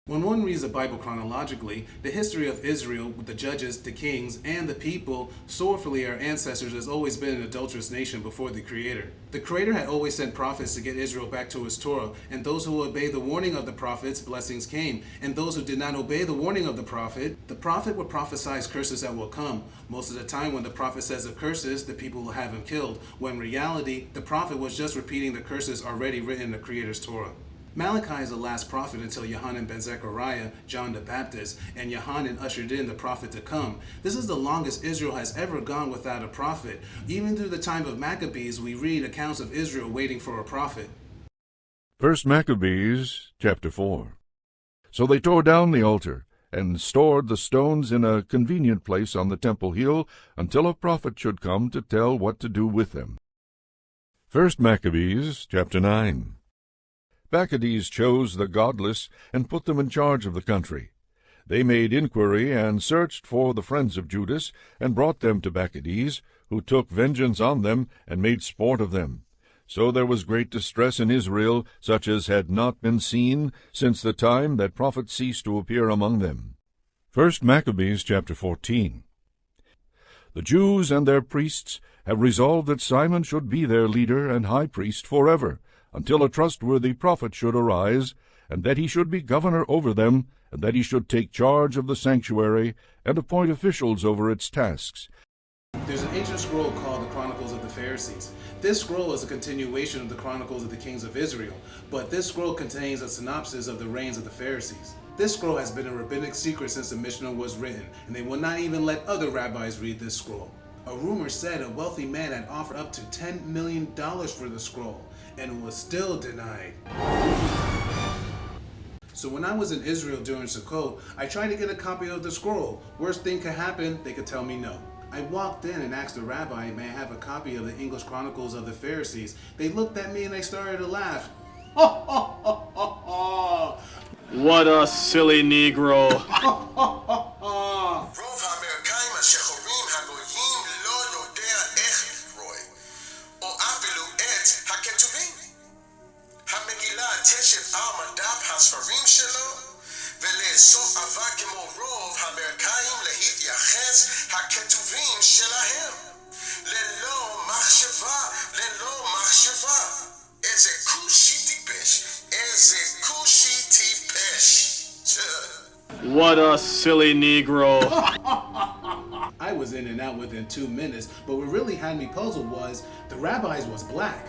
When one reads the Bible chronologically, the history of Israel with the judges, the kings, and the people, sorrowfully our ancestors has always been an adulterous nation before the Creator. The Creator had always sent prophets to get Israel back to his Torah, and those who obeyed the warning of the prophets, blessings came, and those who did not obey the warning of the prophet would prophesy curses that will come. Most of the time when the prophet says the curses, the people will have him killed, when in reality, the prophet was just repeating the curses already written in the Creator's Torah. Malachi is the last prophet until Yohanan ben Zechariah, John the Baptist, and Yohanan ushered in the prophet to come. This is the longest Israel has ever gone without a prophet. Even through the time of Maccabees, we read accounts of Israel waiting for a prophet. 1 Maccabees, chapter 4. So they tore down the altar, and stored the stones in a convenient place on the temple hill, until a prophet should come to tell what to do with them. 1 Maccabees, chapter 9. Maccabees chose the godless and put them in charge of the country. They made inquiry and searched for the friends of Judas, and brought them to Maccabees, who took vengeance on them and made sport of them. So there was great distress in Israel, such as had not been seen since the time that prophets ceased to appear among them. 1 Maccabees chapter 14. The Jews and their priests have resolved that Simon should be their leader and high priest forever, until a trustworthy prophet should arise, and that he should be governor over them, and that he should take charge of the sanctuary, and appoint officials over its tasks. There's an ancient scroll called the Chronicles of the Pharisees. This scroll is a continuation of the Chronicles of the Kings of Israel, but this scroll contains a synopsis of the reigns of the Pharisees. This scroll has been a rabbinic secret since the Mishnah was written, and they will not even let other rabbis read this scroll. A rumor said a wealthy man had offered up to $10 million for the scroll, and was still denied. So when I was in Israel during Sukkot, I tried to get a copy of the scroll. Worst thing could happen, they could tell me no. I walked in and asked the rabbi, may I have a copy of the English Chronicles of the Pharisees? They looked at me and they started to laugh. What a silly Negro. What a silly Negro. I was in and out within 2 minutes, but what really had me puzzled was the rabbis was black.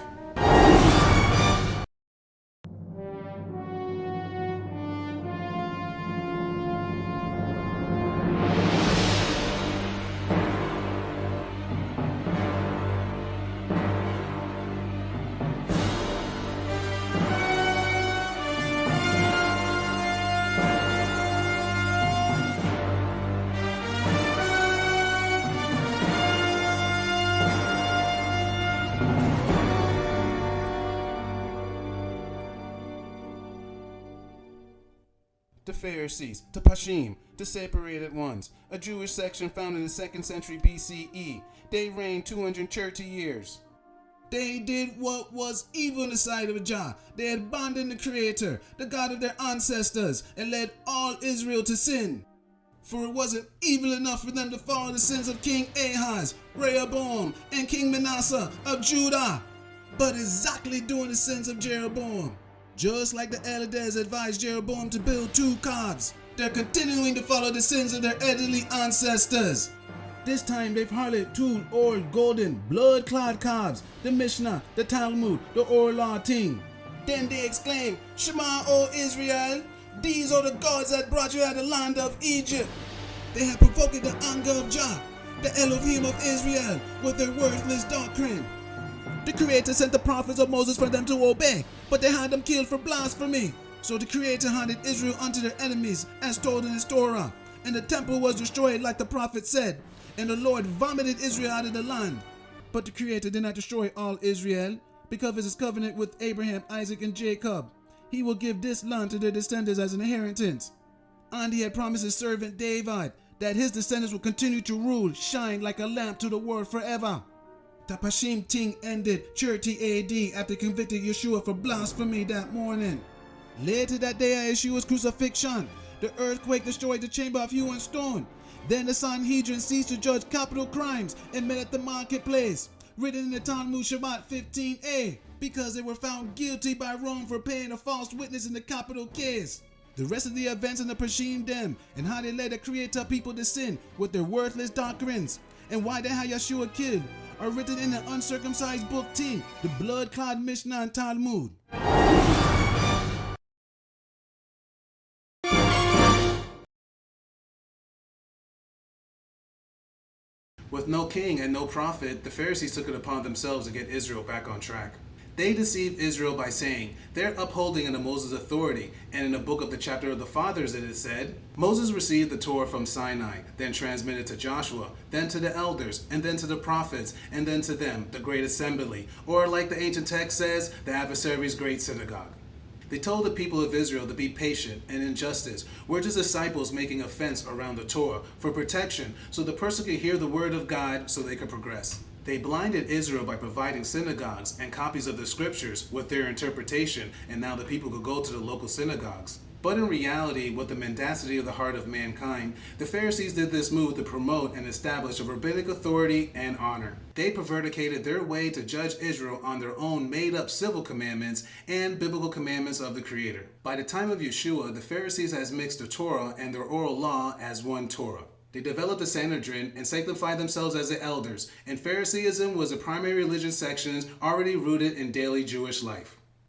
The Pharisees, the Pashim, the separated ones, a Jewish section found in the 2nd century BCE. They reigned 230 years. They did what was evil in the sight of Jah. They had abandoned the Creator, the God of their ancestors, and led all Israel to sin. For it wasn't evil enough for them to follow the sins of King Ahaz, Rehoboam, and King Manasseh of Judah, but exactly doing the sins of Jeroboam. Just like the elders advised Jeroboam to build 2 calves, they're continuing to follow the sins of their elderly ancestors. This time they've harlot 2 old golden blood-clad calves, the Mishnah, the Talmud, the oral law thing. Then they exclaim, Shema, O Israel, these are the gods that brought you out of the land of Egypt. They have provoked the anger of Jah, the Elohim of Israel, with their worthless doctrine. The Creator sent the prophets of Moses for them to obey, but they had them killed for blasphemy. So the Creator handed Israel unto their enemies, as told in his Torah. And the temple was destroyed like the prophet said. And the Lord vomited Israel out of the land. But the Creator did not destroy all Israel, because of his covenant with Abraham, Isaac, and Jacob. He will give this land to their descendants as an inheritance. And he had promised his servant David that his descendants will continue to rule, shine like a lamp to the world forever. The Pashim thing ended 30 AD after convicting Yeshua for blasphemy that morning. Later that day at Yeshua's crucifixion, the earthquake destroyed the chamber of hewn stone. Then the Sanhedrin ceased to judge capital crimes and met at the marketplace, written in the Talmud Shabbat 15a, because they were found guilty by Rome for paying a false witness in the capital case. The rest of the events in the Pashim them and how they led the Creator people to sin with their worthless doctrines and why they had Yeshua killed are written in the uncircumcised book 10, the Bloodclaat Mishna and Talmud. With no king and no prophet, the Pharisees took it upon themselves to get Israel back on track. They deceived Israel by saying they're upholding under Moses' authority, and in the book of the chapter of the fathers it is said, Moses received the Torah from Sinai, then transmitted to Joshua, then to the elders, and then to the prophets, and then to them, the great assembly, or like the ancient text says, the adversary's great synagogue. They told the people of Israel to be patient and in justice, were just disciples making a fence around the Torah for protection so the person could hear the word of God so they could progress. They blinded Israel by providing synagogues and copies of the scriptures with their interpretation, and now the people could go to the local synagogues. But in reality, with the mendacity of the heart of mankind, the Pharisees did this move to promote and establish a rabbinic authority and honor. They prevaricated their way to judge Israel on their own made-up civil commandments and biblical commandments of the Creator. By the time of Yeshua, the Pharisees has mixed the Torah and their oral law as one Torah. They developed the Sanhedrin and sanctified themselves as the elders, and Phariseeism was a primary religious section already rooted in daily Jewish life.